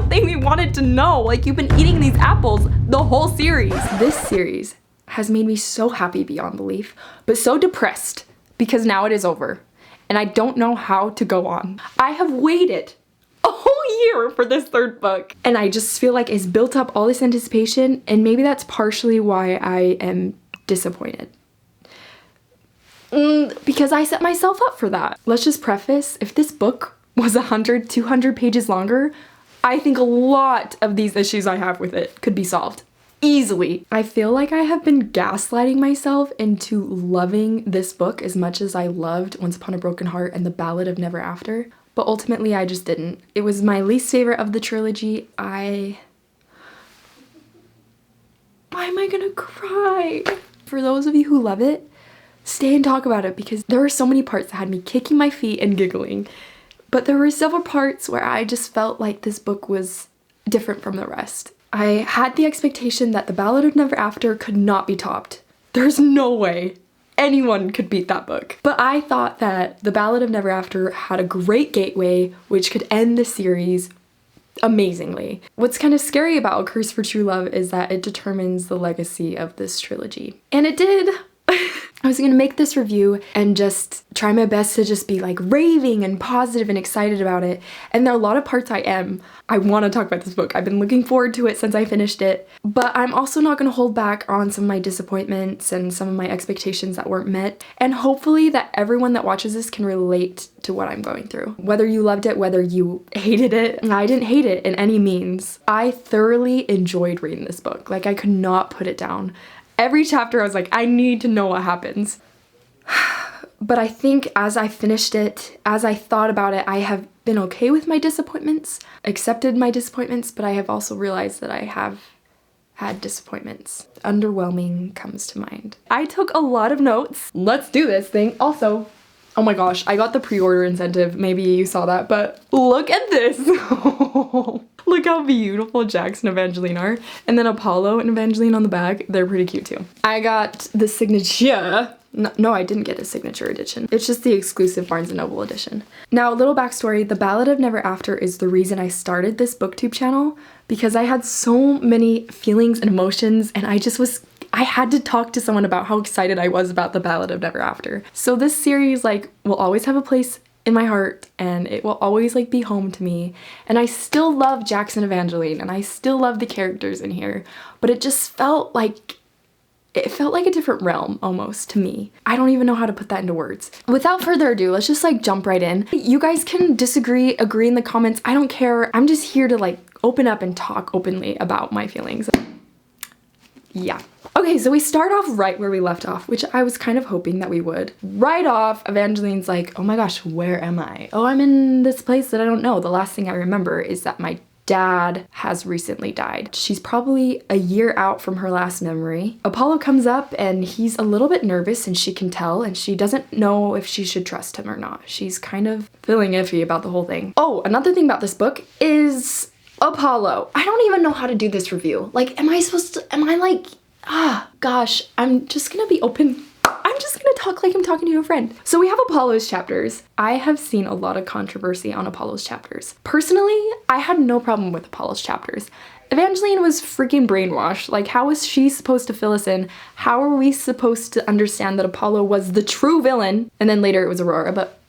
something we wanted to know. Like, you've been eating these apples the whole series. This series has made me so happy beyond belief, but so depressed because now it is over and I don't know how to go on. I have waited a whole year for this third book and I just feel like it's built up all this anticipation, and maybe that's partially why I am disappointed. Because I set myself up for that. Let's just preface, if this book was 100, 200 pages longer, I think a lot of these issues I have with it could be solved. Easily. I feel like I have been gaslighting myself into loving this book as much as I loved Once Upon a Broken Heart and The Ballad of Never After, but ultimately I just didn't. It was my least favorite of the trilogy. Why am I gonna cry? For those of you who love it, stay and talk about it, because there were so many parts that had me kicking my feet and giggling. But there were several parts where I just felt like this book was different from the rest. I had the expectation that The Ballad of Never After could not be topped. There's no way anyone could beat that book. But I thought that The Ballad of Never After had a great gateway which could end the series amazingly. What's kind of scary about A Curse for True Love is that it determines the legacy of this trilogy. And it did! I was gonna make this review and just try my best to just be like raving and positive and excited about it. And there are a lot of parts I want to talk about this book. I've been looking forward to it since I finished it. But I'm also not gonna hold back on some of my disappointments and some of my expectations that weren't met. And hopefully that everyone that watches this can relate to what I'm going through. Whether you loved it, whether you hated it. I didn't hate it in any means. I thoroughly enjoyed reading this book. Like, I could not put it down. Every chapter I was like, I need to know what happens. But I think as I finished it, as I thought about it, I have been okay with my disappointments, accepted my disappointments, but I have also realized that I have had disappointments. Underwhelming comes to mind. I took a lot of notes. Let's do this thing. Also, oh my gosh, I got the pre-order incentive. Maybe you saw that, but look at this. Look how beautiful Jax and Evangeline are. And then Apollo and Evangeline on the back. They're pretty cute too. I got the signature. No, I didn't get a signature edition. It's just the exclusive Barnes & Noble edition. Now, a little backstory. The Ballad of Never After is the reason I started this booktube channel, because I had so many feelings and emotions, and I had to talk to someone about how excited I was about The Ballad of Never After. So this series, like, will always have a place in my heart, and it will always, like, be home to me. And I still love Jax and Evangeline, and I still love the characters in here, but it just felt like a different realm almost to me. I don't even know how to put that into words. Without further ado, let's just like jump right in. You guys can disagree, agree in the comments. I don't care. I'm just here to like open up and talk openly about my feelings. Yeah. Okay, so we start off right where we left off, which I was kind of hoping that we would. Right off, Evangeline's like, oh my gosh, where am I? Oh, I'm in this place that I don't know. The last thing I remember is that my dad has recently died. She's probably a year out from her last memory. Apollo comes up and he's a little bit nervous, and she can tell, and she doesn't know if she should trust him or not. She's kind of feeling iffy about the whole thing. Oh, another thing about this book is Apollo. I don't even know how to do this review. Like, gosh, I'm just gonna be open. I'm just gonna talk like I'm talking to a friend. So we have Apollo's chapters. I have seen a lot of controversy on Apollo's chapters. Personally, I had no problem with Apollo's chapters. Evangeline was freaking brainwashed. Like, how was she supposed to fill us in? How are we supposed to understand that Apollo was the true villain? And then later it was Aurora, but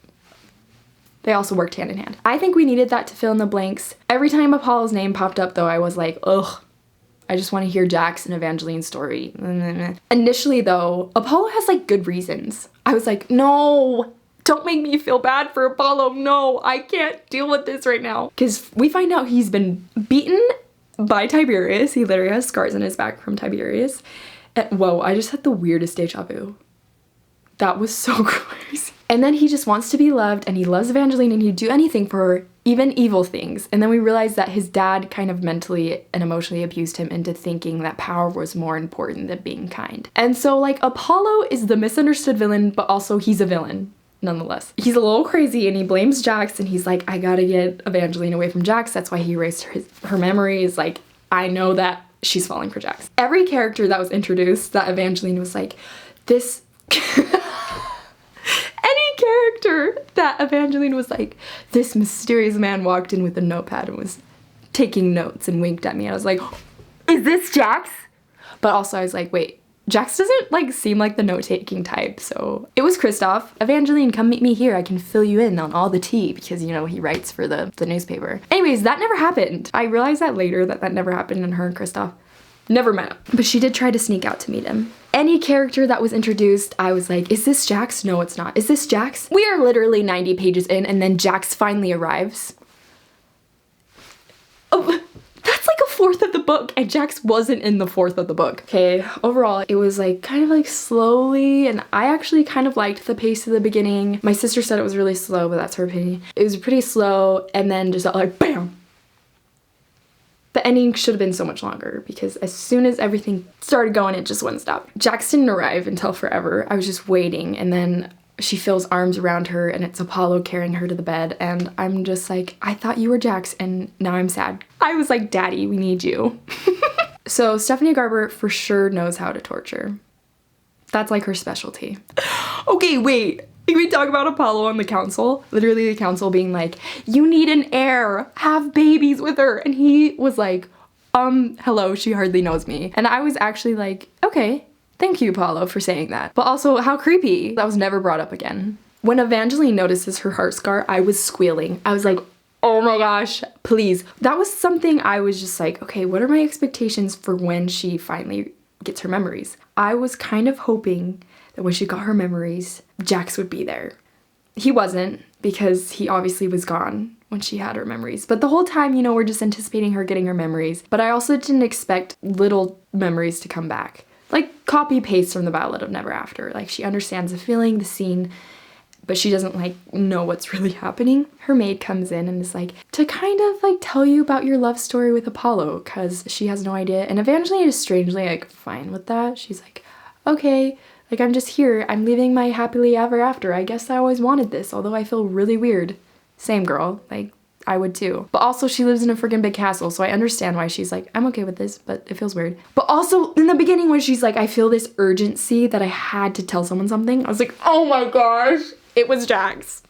they also worked hand in hand. I think we needed that to fill in the blanks. Every time Apollo's name popped up though, I was like, ugh. I just want to hear Jax and Evangeline's story. Initially though, Apollo has like good reasons. I was like, no, don't make me feel bad for Apollo. No, I can't deal with this right now. Because we find out he's been beaten by Tiberius. He literally has scars on his back from Tiberius. And, whoa, I just had the weirdest deja vu. That was so crazy. And then he just wants to be loved, and he loves Evangeline, and he'd do anything for her, even evil things. And then we realized that his dad kind of mentally and emotionally abused him into thinking that power was more important than being kind. And so like Apollo is the misunderstood villain, but also he's a villain nonetheless. He's a little crazy and he blames Jax, and he's like, I gotta get Evangeline away from Jax. That's why he erased her memories. Like, I know that she's falling for Jax. Every character that was introduced that Evangeline was like, this any character that Evangeline was like, this mysterious man walked in with a notepad and was taking notes and winked at me. I was like, is this Jax? But also I was like, wait, Jax doesn't like seem like the note-taking type, so it was Kristoff. Evangeline, come meet me here. I can fill you in on all the tea because, you know, he writes for the newspaper. Anyways, that never happened. I realized that later that never happened, and her and Kristoff never met. But she did try to sneak out to meet him. Any character that was introduced, I was like, is this Jax? No, it's not. Is this Jax? We are literally 90 pages in, and then Jax finally arrives. Oh, that's like a fourth of the book, and Jax wasn't in the fourth of the book. Okay, overall, it was like kind of like slowly, and I actually kind of liked the pace of the beginning. My sister said it was really slow, but that's her opinion. It was pretty slow, and then just like bam. The ending should have been so much longer because as soon as everything started going, it just wouldn't stop. Jax didn't arrive until forever. I was just waiting, and then she feels arms around her and it's Apollo carrying her to the bed, and I'm just like, I thought you were Jax and now I'm sad. I was like, Daddy, we need you. So Stephanie Garber for sure knows how to torture. That's like her specialty. Okay, wait. Can we talk about Apollo on the council? Literally the council being like, you need an heir, have babies with her. And he was like, hello, she hardly knows me. And I was actually like, okay, thank you, Apollo, for saying that. But also, how creepy. That was never brought up again. When Evangeline notices her heart scar, I was squealing. I was like, oh my gosh, please. That was something I was just like, okay, what are my expectations for when she finally gets her memories? I was kind of hoping that when she got her memories, Jax would be there. He wasn't, because he obviously was gone when she had her memories. But the whole time, you know, we're just anticipating her getting her memories. But I also didn't expect little memories to come back. Like copy paste from the Ballad of Never After. Like she understands the feeling, the scene, but she doesn't like know what's really happening. Her maid comes in and is like, to kind of like tell you about your love story with Apollo, because she has no idea. And Evangeline is strangely like fine with that. She's like, okay, like I'm just here. I'm living my happily ever after. I guess I always wanted this, although I feel really weird. Same girl, like I would too. But also she lives in a freaking big castle, so I understand why she's like, I'm okay with this, but it feels weird. But also in the beginning when she's like, I feel this urgency that I had to tell someone something, I was like, oh my gosh, it was Jax.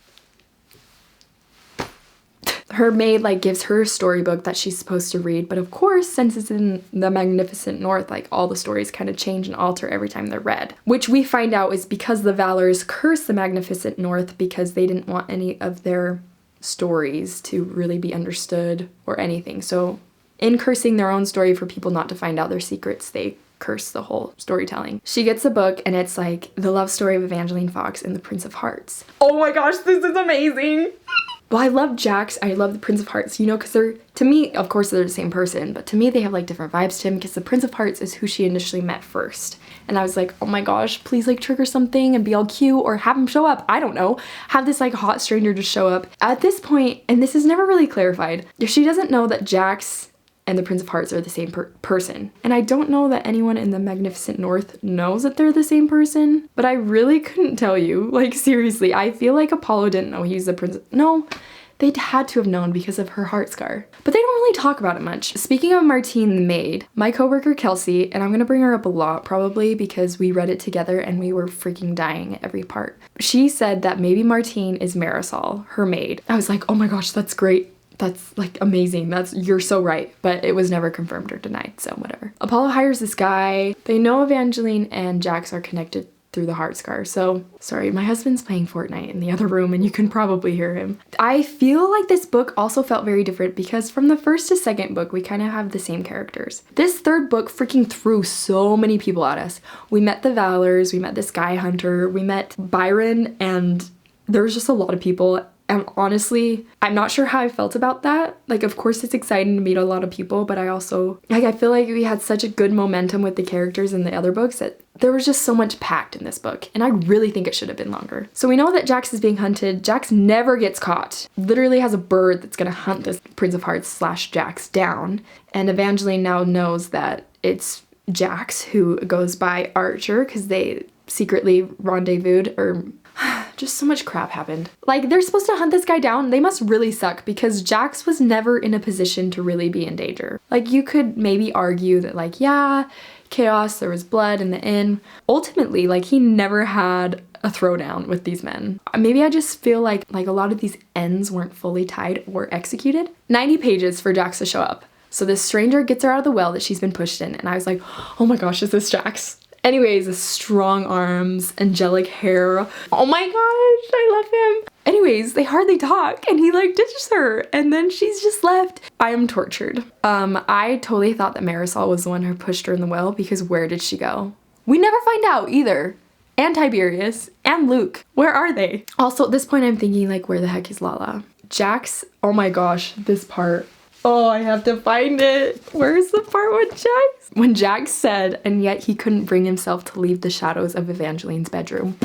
Her maid like gives her a storybook that she's supposed to read, but of course, since it's in the Magnificent North, like all the stories kind of change and alter every time they're read. Which we find out is because the Valors cursed the Magnificent North because they didn't want any of their stories to really be understood or anything. So in cursing their own story for people not to find out their secrets, they curse the whole storytelling. She gets a book and it's like the love story of Evangeline Fox and the Prince of Hearts. Oh my gosh, this is amazing. Well, I love Jax, I love the Prince of Hearts, you know, because they're, to me, of course they're the same person, but to me they have like different vibes to him because the Prince of Hearts is who she initially met first. And I was like, oh my gosh, please like trigger something and be all cute or have him show up. I don't know. Have this like hot stranger just show up. At this point, and this is never really clarified, she doesn't know that Jax and the Prince of Hearts are the same person. And I don't know that anyone in the Magnificent North knows that they're the same person, but I really couldn't tell you. Like seriously, I feel like Apollo didn't know he's the prince. No, they'd had to have known because of her heart scar. But they don't really talk about it much. Speaking of Martine the maid, my coworker Kelsey, and I'm gonna bring her up a lot probably because we read it together and we were freaking dying at every part. She said that maybe Martine is Marisol, her maid. I was like, oh my gosh, that's great. That's like amazing. You're so right. But it was never confirmed or denied, so whatever. Apollo hires this guy. They know Evangeline and Jax are connected through the heart scar. So, sorry, my husband's playing Fortnite in the other room and you can probably hear him. I feel like this book also felt very different because from the first to second book, we kind of have the same characters. This third book freaking threw so many people at us. We met the Valors, we met this guy hunter, we met Byron, and there was just a lot of people. And honestly, I'm not sure how I felt about that. Like, of course it's exciting to meet a lot of people, but I also, like, I feel like we had such a good momentum with the characters in the other books that there was just so much packed in this book, and I really think it should have been longer. So we know that Jax is being hunted. Jax never gets caught. Literally has a bird that's gonna hunt this Prince of Hearts / Jax down, and Evangeline now knows that it's Jax who goes by Archer because they secretly rendezvoused, or just so much crap happened. Like, they're supposed to hunt this guy down. They must really suck because Jax was never in a position to really be in danger. Like, you could maybe argue that, like, yeah, chaos, there was blood in the inn. Ultimately, like, he never had a throwdown with these men. Maybe I just feel like a lot of these ends weren't fully tied or executed. 90 pages for Jax to show up. So this stranger gets her out of the well that she's been pushed in, and I was like, oh my gosh, is this Jax? Anyways, strong arms, angelic hair. Oh my gosh, I love him. Anyways, they hardly talk and he like ditches her and then she's just left. I am tortured. I totally thought that Marisol was the one who pushed her in the well because where did she go? We never find out either. And Tiberius and Luke, where are they? Also, at this point I'm thinking like, where the heck is Lala? Jax, oh my gosh, this part. Oh, I have to find it. Where's the part with Jax? When Jax said, and yet he couldn't bring himself to leave the shadows of Evangeline's bedroom.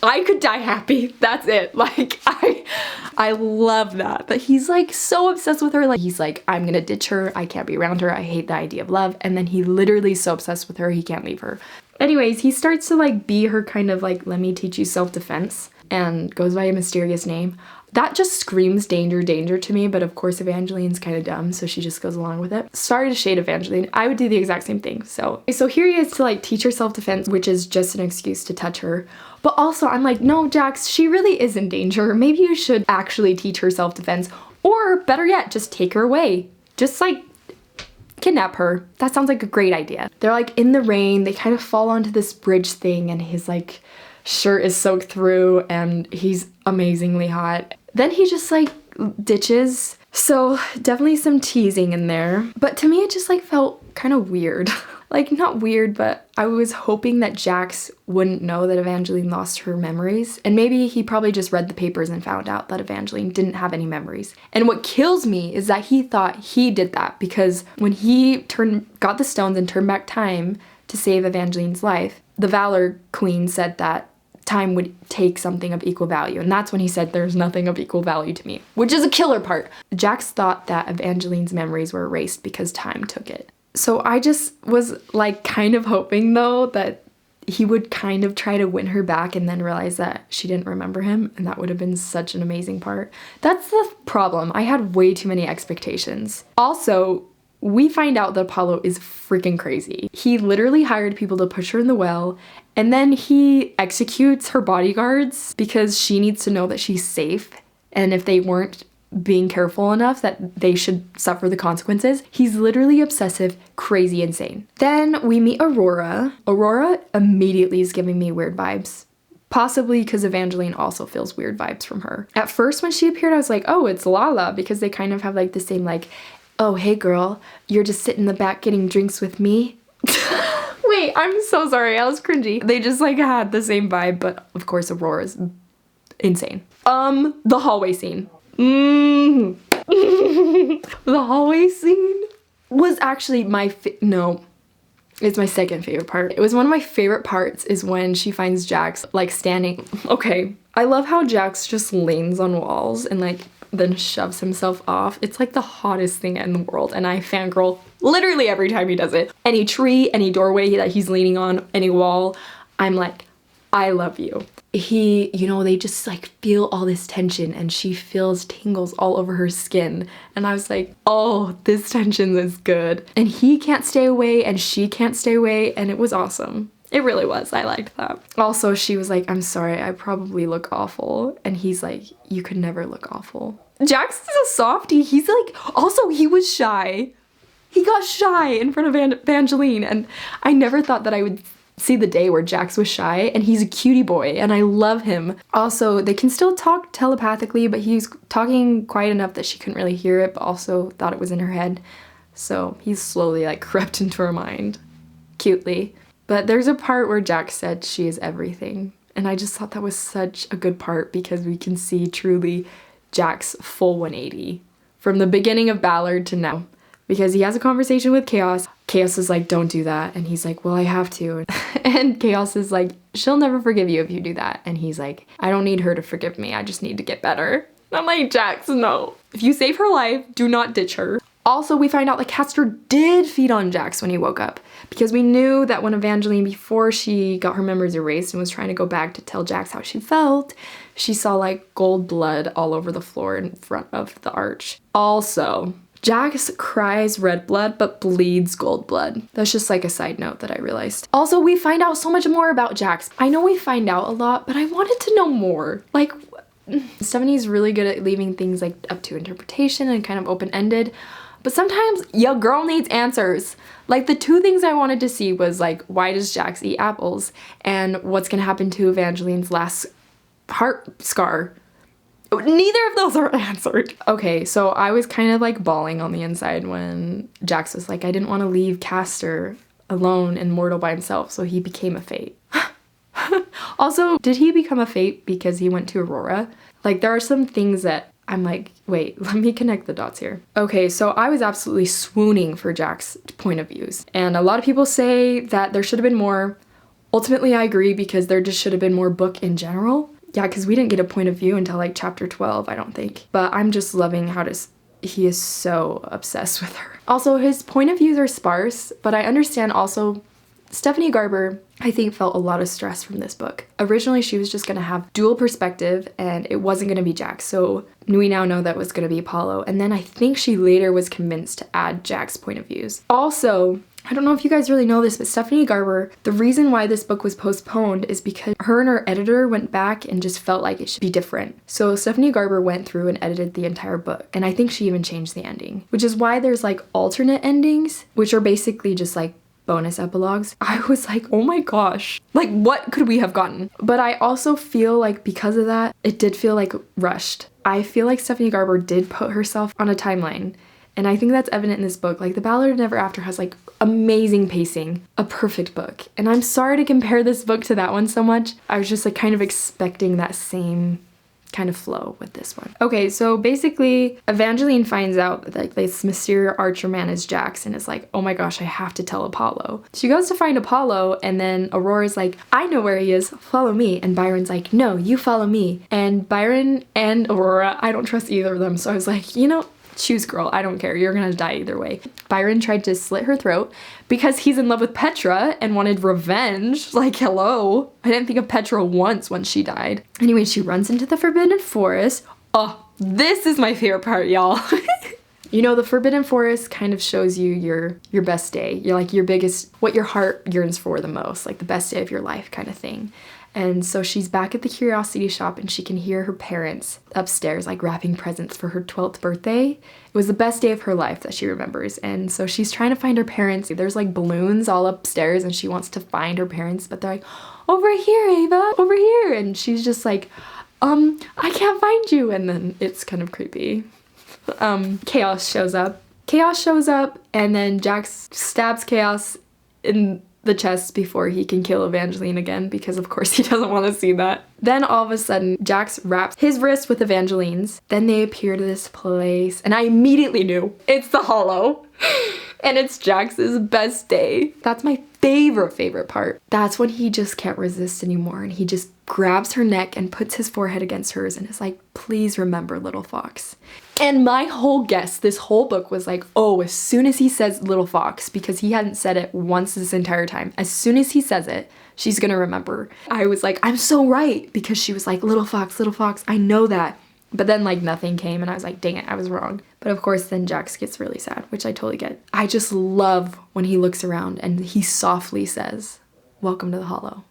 I could die happy. That's it. Like, I love that. But he's like so obsessed with her. Like, he's like, I'm gonna ditch her. I can't be around her. I hate the idea of love. And then he literally is so obsessed with her, he can't leave her. Anyways, he starts to like be her kind of like, let me teach you self-defense, and goes by a mysterious name. That just screams danger, danger to me, but of course Evangeline's kind of dumb, so she just goes along with it. Sorry to shade Evangeline, I would do the exact same thing. So here he is to like teach her self-defense, which is just an excuse to touch her. But also I'm like, no, Jax, she really is in danger. Maybe you should actually teach her self-defense, or better yet, just take her away. Just like kidnap her. That sounds like a great idea. They're like in the rain, they kind of fall onto this bridge thing, and his like shirt is soaked through and he's amazingly hot. Then he just like ditches. So definitely some teasing in there. But to me it just like felt kind of weird. Like not weird, but I was hoping that Jax wouldn't know that Evangeline lost her memories. And maybe he probably just read the papers and found out that Evangeline didn't have any memories. And what kills me is that he thought he did that because when he got the stones and turned back time to save Evangeline's life, the Valor Queen said that time would take something of equal value, and that's when he said there's nothing of equal value to me, which is a killer part. Jax thought that Evangeline's memories were erased because time took it. So I just was like kind of hoping though that he would kind of try to win her back and then realize that she didn't remember him, and that would have been such an amazing part. That's the problem. I had way too many expectations. Also, we find out that Apollo is freaking crazy. He literally hired people to push her in the well, and then he executes her bodyguards because she needs to know that she's safe, and if they weren't being careful enough that they should suffer the consequences. He's literally obsessive, crazy, insane. Then we meet Aurora. Aurora immediately is giving me weird vibes. Possibly because Evangeline also feels weird vibes from her. At first when she appeared I was like, oh, it's Lala, because they kind of have like the same like, oh, hey girl, you're just sitting in the back getting drinks with me. Wait, I'm so sorry, I was cringy. They just like had the same vibe, but of course Aurora's insane. The hallway scene. The hallway scene was actually it's my second favorite part. It was one of my favorite parts is when she finds Jax like standing. Okay, I love how Jax just leans on walls and like then shoves himself off. It's like the hottest thing in the world, and I fangirl literally every time he does it. Any tree, any doorway that he's leaning on, any wall, I'm like, I love you. They just like feel all this tension, and she feels tingles all over her skin, and I was like, oh, this tension is good. And he can't stay away and she can't stay away, and it was awesome. It really was. I liked that. Also, she was like, I'm sorry, I probably look awful. And he's like, you could never look awful. Jax is a softie. He's like, also, he was shy. He got shy in front of Evangeline. And I never thought that I would see the day where Jax was shy, and he's a cutie boy, and I love him. Also, they can still talk telepathically, but he's talking quiet enough that she couldn't really hear it, but also thought it was in her head. So he's slowly like crept into her mind. Cutely. But there's a part where Jax said she is everything, and I just thought that was such a good part because we can see truly Jax full 180 from the beginning of Ballad to now, because he has a conversation with Chaos. Chaos is like, don't do that, and he's like, well, I have to. And Chaos is like, she'll never forgive you if you do that, and he's like, I don't need her to forgive me, I just need to get better. And I'm like, Jax, no. If you save her life, do not ditch her. Also, we find out that Castor did feed on Jax when he woke up, because we knew that when Evangeline, before she got her memories erased and was trying to go back to tell Jax how she felt, she saw like gold blood all over the floor in front of the arch. Also, Jax cries red blood but bleeds gold blood. That's just like a side note that I realized. Also, we find out so much more about Jax. I know we find out a lot, but I wanted to know more. Like, Stephanie's really good at leaving things like up to interpretation and kind of open-ended, but sometimes your girl needs answers. Like, the two things I wanted to see was like, why does Jax eat apples, and what's gonna happen to Evangeline's last heart scar. Neither of those are answered. Okay, so I was kind of like bawling on the inside when Jax was like, I didn't want to leave Castor alone and mortal by himself, so he became a fate. Also, did he become a fate because he went to Aurora? Like, there are some things that I'm like, wait, let me connect the dots here. Okay, so I was absolutely swooning for Jack's point of views. And a lot of people say that there should have been more. Ultimately, I agree, because there just should have been more book in general. Yeah, because we didn't get a point of view until like chapter 12, I don't think. But I'm just loving how he is so obsessed with her. Also, his point of views are sparse, but I understand also Stephanie Garber, I think, felt a lot of stress from this book. Originally, she was just gonna have dual perspective and it wasn't gonna be Jax, so we now know that was gonna be Apollo. And then I think she later was convinced to add Jax's point of views. Also, I don't know if you guys really know this, but Stephanie Garber, the reason why this book was postponed is because her and her editor went back and just felt like it should be different. So Stephanie Garber went through and edited the entire book, and I think she even changed the ending, which is why there's like alternate endings, which are basically just like bonus epilogues. I was like, oh my gosh, like what could we have gotten? But I also feel like because of that, it did feel like rushed. I feel like Stephanie Garber did put herself on a timeline. And I think that's evident in this book. Like, The Ballad of Never After has like amazing pacing, a perfect book. And I'm sorry to compare this book to that one so much. I was just like kind of expecting that same kind of flow with this one. Okay, so basically Evangeline finds out that like this mysterious archer man is Jax and is like, oh my gosh, I have to tell Apollo. She goes to find Apollo, and then Aurora's like, I know where he is, follow me. And Byron's like, no, you follow me. And Byron and Aurora, I don't trust either of them, so I was like, you know, choose, girl, I don't care, you're gonna die either way. Byron tried to slit her throat because he's in love with Petra and wanted revenge. Like, hello. I didn't think of Petra once when she died. Anyway, she runs into the Forbidden Forest. Oh, this is my favorite part, y'all. You know, the Forbidden Forest kind of shows you your best day. You're like your biggest, what your heart yearns for the most, like the best day of your life kind of thing. And so she's back at the curiosity shop and she can hear her parents upstairs like wrapping presents for her 12th birthday. It was the best day of her life that she remembers. And so she's trying to find her parents. There's like balloons all upstairs and she wants to find her parents, but they're like, over here, Ava, over here. And she's just like, I can't find you. And then it's kind of creepy. Chaos shows up. And then Jax stabs Chaos in the chest before he can kill Evangeline again, because of course he doesn't want to see that. Then all of a sudden, Jax wraps his wrist with Evangeline's. Then they appear to this place, and I immediately knew it's the Hollow. And it's Jax's best day. That's my favorite part. That's when he just can't resist anymore, and he just grabs her neck and puts his forehead against hers and is like, please remember, little fox. And my whole guess this whole book was like, oh, as soon as he says little fox, because he hadn't said it once this entire time, as soon as he says it, she's gonna remember. I was like, I'm so right, because she was like, little fox, I know that. But then like nothing came and I was like, dang it, I was wrong. But of course then Jax gets really sad, which I totally get. I just love when he looks around and he softly says, welcome to the Hollow.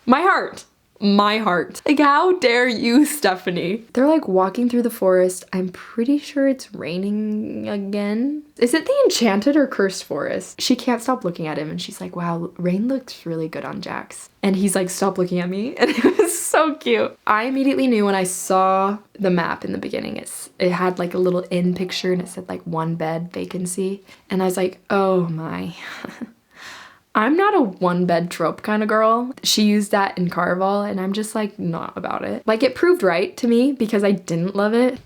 My heart. Like, how dare you, Stephanie? They're like walking through the forest. I'm pretty sure it's raining again. Is it the enchanted or cursed forest? She can't stop looking at him and she's like, wow, rain looks really good on Jax. And he's like, stop looking at me. And it was so cute. I immediately knew when I saw the map in the beginning. It had like a little inn picture and it said like 1 bed vacancy. And I was like, oh my. I'm not a 1 bed trope kind of girl. She used that in Caraval and I'm just like not about it. Like, it proved right to me because I didn't love it.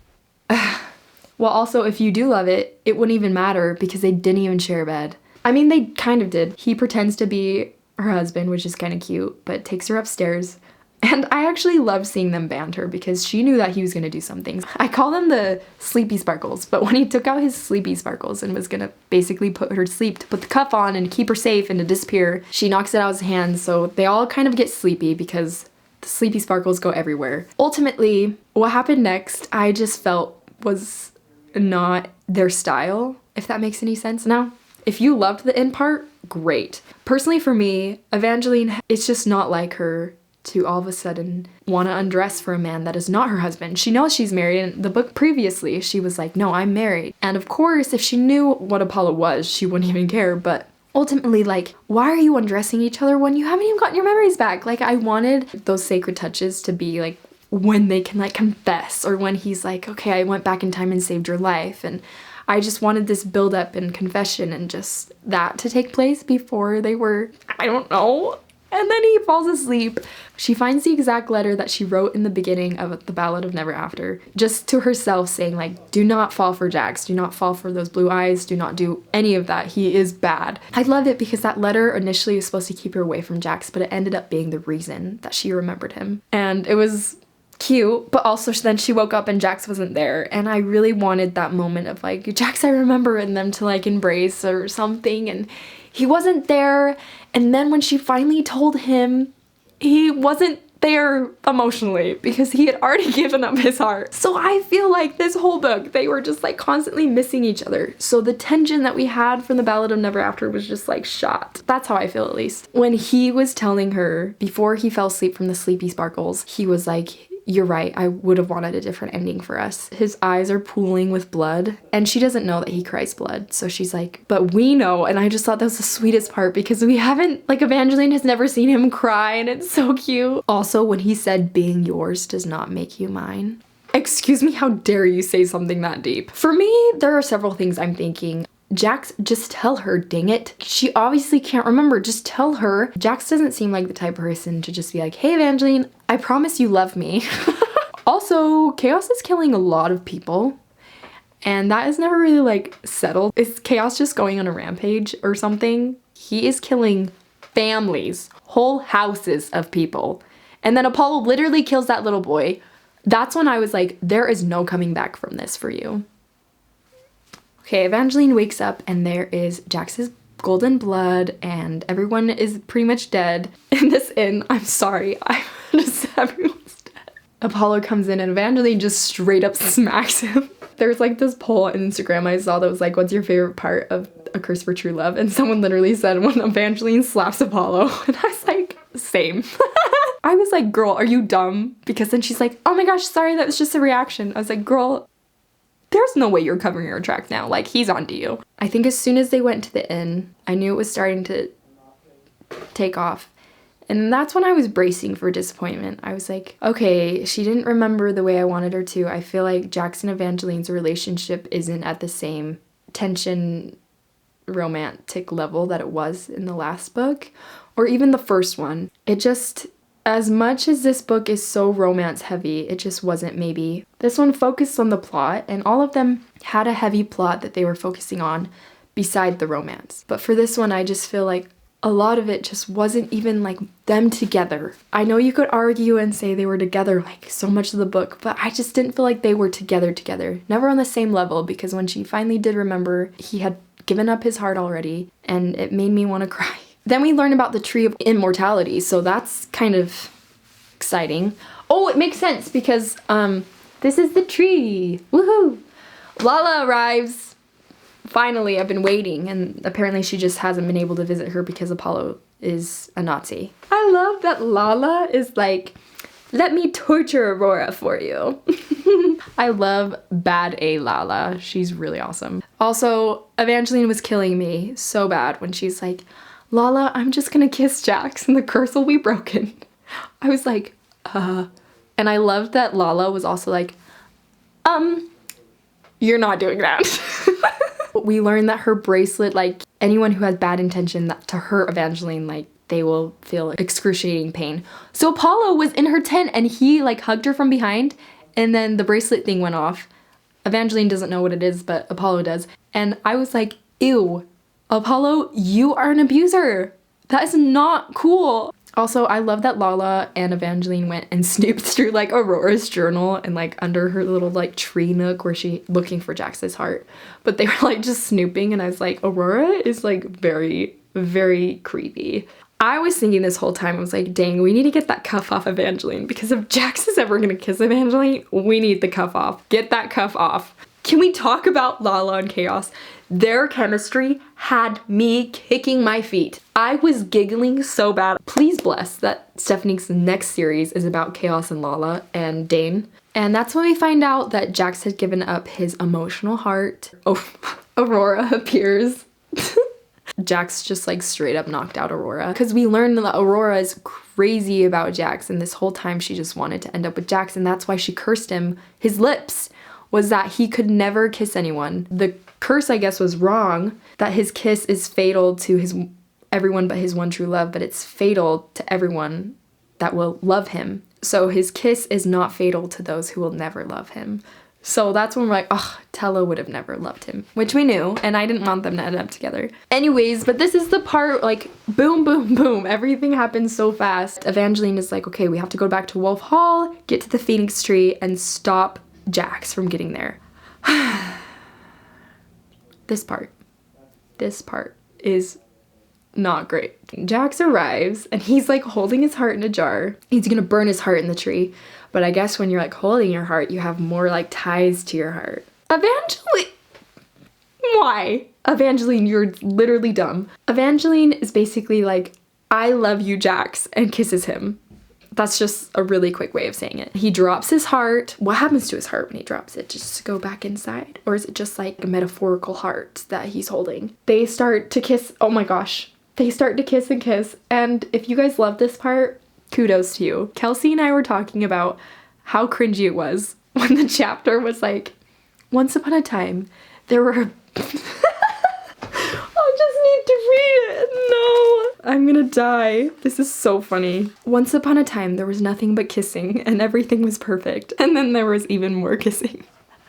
Well, also if you do love it, it wouldn't even matter because they didn't even share a bed. I mean, they kind of did. He pretends to be her husband, which is kind of cute, but takes her upstairs. And I actually love seeing them banter because she knew that he was gonna do some things. I call them the sleepy sparkles, but when he took out his sleepy sparkles and was gonna basically put her to sleep, to put the cuff on and keep her safe and to disappear, she knocks it out of his hands, so they all kind of get sleepy because the sleepy sparkles go everywhere. Ultimately, what happened next, I just felt was not their style, if that makes any sense. Now, if you loved the end part, great. Personally for me, Evangeline, it's just not like her to all of a sudden want to undress for a man that is not her husband. She knows she's married. In the book previously, she was like, no, I'm married. And of course, if she knew what Apollo was, she wouldn't even care. But ultimately, like, why are you undressing each other when you haven't even gotten your memories back? Like, I wanted those sacred touches to be like when they can like confess, or when he's like, okay, I went back in time and saved your life. And I just wanted this build up and confession and just that to take place before they were, I don't know. And then he falls asleep. She finds the exact letter that she wrote in the beginning of the Ballad of Never After, just to herself, saying like, do not fall for Jacks, do not fall for those blue eyes, do not do any of that, he is bad. I love it because that letter initially was supposed to keep her away from Jacks, but it ended up being the reason that she remembered him. And it was cute, but also then she woke up and Jacks wasn't there, and I really wanted that moment of like, Jacks I remember, and them to like embrace or something, and he wasn't there. And then when she finally told him, he wasn't there emotionally because he had already given up his heart. So I feel like this whole book, they were just like constantly missing each other. So the tension that we had from the Ballad of Never After was just like shot. That's how I feel, at least. When he was telling her, before he fell asleep from the sleepy sparkles, he was like, you're right, I would have wanted a different ending for us. His eyes are pooling with blood, and she doesn't know that he cries blood. So she's like, but we know. And I just thought that was the sweetest part because we haven't, like, Evangeline has never seen him cry, and it's so cute. Also, when he said, being yours does not make you mine. Excuse me, how dare you say something that deep? For me, there are several things I'm thinking. Jacks, just tell her, dang it. She obviously can't remember, just tell her. Jacks doesn't seem like the type of person to just be like, hey Evangeline, I promise you love me. Also, Chaos is killing a lot of people, and that is never really like settled. Is Chaos just going on a rampage or something? He is killing families, whole houses of people. And then Apollo literally kills that little boy. That's when I was like, there is no coming back from this for you. Okay, Evangeline wakes up and there is Jax's golden blood and everyone is pretty much dead in this inn. I'm sorry, everyone's dead. Apollo comes in and Evangeline just straight up smacks him. There's like this poll on Instagram I saw that was like, what's your favorite part of A Curse for True Love? And someone literally said when Evangeline slaps Apollo. And I was like, same. I was like, girl, are you dumb? Because then she's like, oh my gosh, sorry, that was just a reaction. I was like, girl, there's no way you're covering your track now. Like, he's onto you. I think as soon as they went to the inn, I knew it was starting to take off. And that's when I was bracing for disappointment. I was like, okay, she didn't remember the way I wanted her to. I feel like Jackson and Evangeline's relationship isn't at the same tension romantic level that it was in the last book, or even the first one. It just, as much as this book is so romance heavy, it just wasn't maybe. This one focused on the plot, and all of them had a heavy plot that they were focusing on beside the romance. But for this one, I just feel like a lot of it just wasn't even like them together. I know you could argue and say they were together like so much of the book, but I just didn't feel like they were together. Never on the same level, because when she finally did remember, he had given up his heart already, and it made me want to cry. Then we learn about the Tree of Immortality, so that's kind of exciting. Oh, it makes sense because this is the tree. Woohoo! Lala arrives. Finally, I've been waiting, and apparently she just hasn't been able to visit her because Apollo is a Nazi. I love that Lala is like, let me torture Aurora for you. I love bad A Lala. She's really awesome. Also, Evangeline was killing me so bad when she's like, Lala, I'm just gonna kiss Jax and the curse will be broken. I was like, And I loved that Lala was also like, you're not doing that. We learned that her bracelet, like anyone who has bad intention, that to hurt Evangeline, like they will feel excruciating pain. So Apollo was in her tent and he like hugged her from behind, and then the bracelet thing went off. Evangeline doesn't know what it is, but Apollo does. And I was like, ew, Apollo, you are an abuser. That is not cool. Also, I love that Lala and Evangeline went and snooped through like Aurora's journal and like under her little like tree nook where she looking for Jax's heart. But they were like just snooping, and I was like, Aurora is like very, very creepy. I was thinking this whole time, I was like, dang, we need to get that cuff off Evangeline, because if Jax is ever gonna kiss Evangeline, we need the cuff off. Get that cuff off. Can we talk about Lala and Chaos? Their chemistry had me kicking my feet. I was giggling so bad. Please bless that Stephanie's next series is about Chaos and Lala and Dane. And that's when we find out that Jax had given up his emotional heart. Oh, Aurora appears. Jax just like straight up knocked out Aurora. Because we learned that Aurora is crazy about Jax, and this whole time she just wanted to end up with Jax, and that's why she cursed him. His lips was that he could never kiss anyone. The curse, I guess, was wrong, that his kiss is fatal to everyone but his one true love, but it's fatal to everyone that will love him. So his kiss is not fatal to those who will never love him. So that's when we're like, oh, Tella would have never loved him, which we knew, and I didn't want them to end up together. Anyways, but this is the part, like, boom, boom, boom. Everything happens so fast. Evangeline is like, okay, we have to go back to Wolf Hall, get to the Phoenix Tree, and stop Jax from getting there. This part is not great. Jax arrives, and he's like holding his heart in a jar. He's gonna burn his heart in the tree. But I guess when you're like holding your heart, you have more like ties to your heart. Evangeline, why? Evangeline, you're literally dumb. Evangeline is basically like, I love you, Jax, and kisses him. That's just a really quick way of saying it. He drops his heart. What happens to his heart when he drops it? Just to go back inside? Or is it just like a metaphorical heart that he's holding? They start to kiss. Oh my gosh. They start to kiss and kiss. And if you guys love this part, kudos to you. Kelsey and I were talking about how cringy it was when the chapter was like, once upon a time, there were... I just need to read it. No, I'm gonna die. This is so funny. Once upon a time, there was nothing but kissing and everything was perfect. And then there was even more kissing.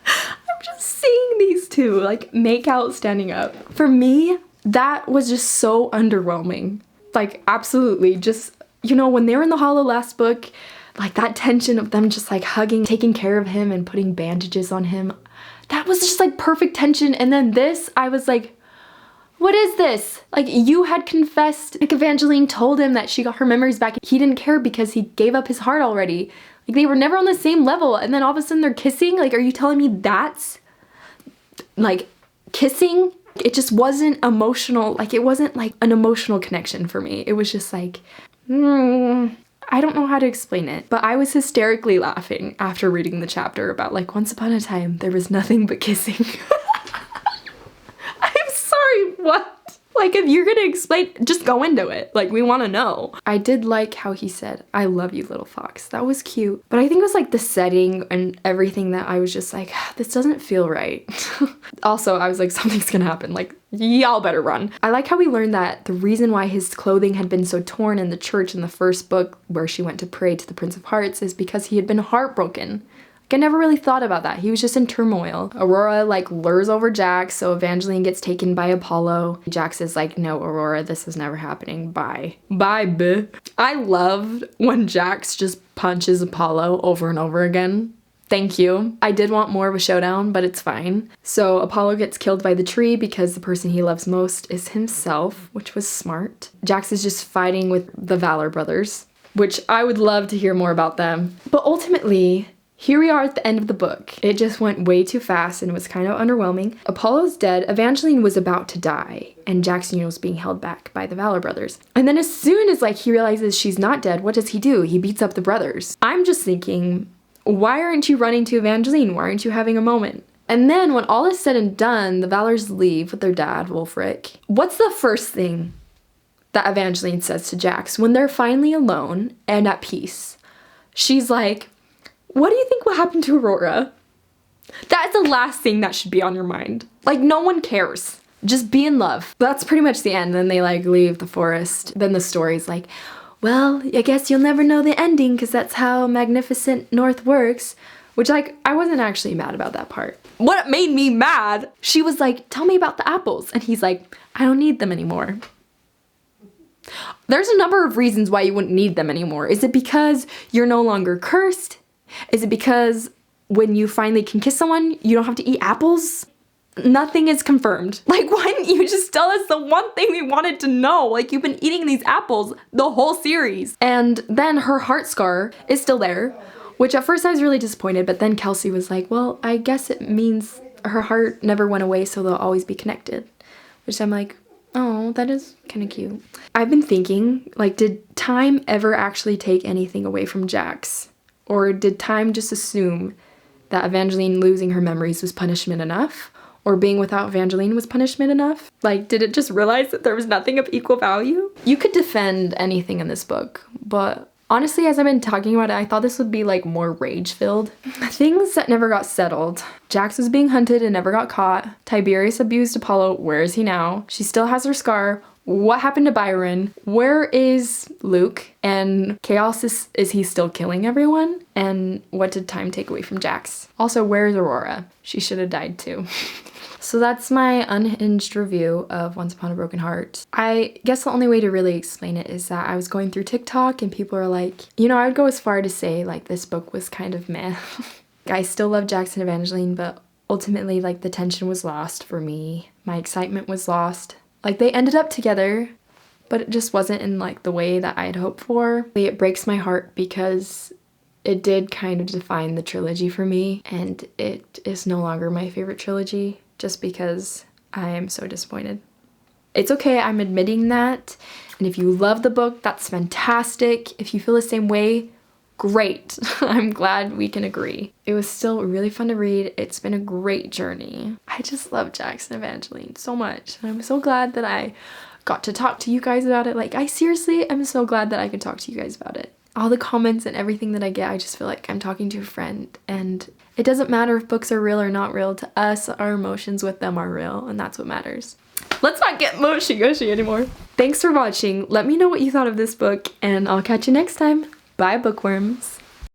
I'm just seeing these two like make out standing up. For me, that was just so underwhelming. Like, absolutely just... You know, when they were in the HALLOW last book, like that tension of them just like hugging, taking care of him and putting bandages on him, that was just like perfect tension. And then this, I was like, what is this? Like, you had confessed, like Evangeline told him that she got her memories back. He didn't care because he gave up his heart already. Like, they were never on the same level. And then all of a sudden they're kissing. Like, are you telling me that's like kissing? It just wasn't emotional. Like, it wasn't like an emotional connection for me. It was just like, I don't know how to explain it, but I was hysterically laughing after reading the chapter about like, once upon a time, there was nothing but kissing. I'm sorry, what? Like, if you're gonna explain, just go into it. Like, we wanna know. I did like how he said, I love you, little fox. That was cute. But I think it was like the setting and everything that I was just like, this doesn't feel right. Also, I was like, something's gonna happen. Like, y'all better run. I like how we learned that the reason why his clothing had been so torn in the church in the first book where she went to pray to the Prince of Hearts is because he had been heartbroken. Like, I never really thought about that. He was just in turmoil. Aurora like lures over Jax, so Evangeline gets taken by Apollo. Jax is like, no, Aurora, this is never happening. Bye. Bye, buh. I loved when Jax just punches Apollo over and over again. Thank you. I did want more of a showdown, but it's fine. So Apollo gets killed by the tree because the person he loves most is himself, which was smart. Jax is just fighting with the Valor brothers, which I would love to hear more about them. But ultimately, here we are at the end of the book. It just went way too fast and it was kind of underwhelming. Apollo's dead, Evangeline was about to die, and Jax, you know, was being held back by the Valor brothers. And then as soon as like he realizes she's not dead, what does he do? He beats up the brothers. I'm just thinking, why aren't you running to Evangeline? Why aren't you having a moment? And then when all is said and done, the Valors leave with their dad, Wulfric. What's the first thing that Evangeline says to Jax when they're finally alone and at peace? She's like, what do you think will happen to Aurora? That's the last thing that should be on your mind. Like, no one cares. Just be in love. That's pretty much the end. Then they like leave the forest. Then the story's like, well, I guess you'll never know the ending because that's how Magnificent North works. Which, like, I wasn't actually mad about that part. What made me mad, she was like, tell me about the apples. And he's like, I don't need them anymore. There's a number of reasons why you wouldn't need them anymore. Is it because you're no longer cursed? Is it because when you finally can kiss someone, you don't have to eat apples? Nothing is confirmed. Like, why didn't you just tell us the one thing we wanted to know? Like, you've been eating these apples the whole series. And then her heart scar is still there, which at first I was really disappointed, but then Kelsey was like, well, I guess it means her heart never went away, so they'll always be connected. Which I'm like, oh, that is kind of cute. I've been thinking, like, did time ever actually take anything away from Jacks? Or did time just assume that Evangeline losing her memories was punishment enough? Or being without Evangeline was punishment enough? Like, did it just realize that there was nothing of equal value? You could defend anything in this book, but honestly, as I've been talking about it, I thought this would be like more rage-filled. Things that never got settled. Jax was being hunted and never got caught. Tiberius abused Apollo. Where is he now? She still has her scar. What happened to Byron? Where is Luke? And Chaos, is he still killing everyone? And what did time take away from Jax? Also, where is Aurora? She should have died too. So that's my unhinged review of Once Upon a Broken Heart. I guess the only way to really explain it is that I was going through TikTok and people are like, you know, I would go as far to say like this book was kind of meh. I still love Jax and Evangeline, but ultimately like the tension was lost for me. My excitement was lost. Like they ended up together, but it just wasn't in like the way that I had hoped for. It breaks my heart because it did kind of define the trilogy for me, and it is no longer my favorite trilogy just because I am so disappointed. It's okay, I'm admitting that, and if you love the book, that's fantastic. If you feel the same way, great. I'm glad we can agree. It was still really fun to read. It's been a great journey. I just love Jax and Evangeline so much, and I'm so glad that I got to talk to you guys about it. Like, I seriously am so glad that I could talk to you guys about it. All the comments and everything that I get, I just feel like I'm talking to a friend, and it doesn't matter if books are real or not real. To us, our emotions with them are real, and that's what matters. Let's not get mushy-gushy anymore. Thanks for watching. Let me know what you thought of this book, and I'll catch you next time. Bye, bookworms.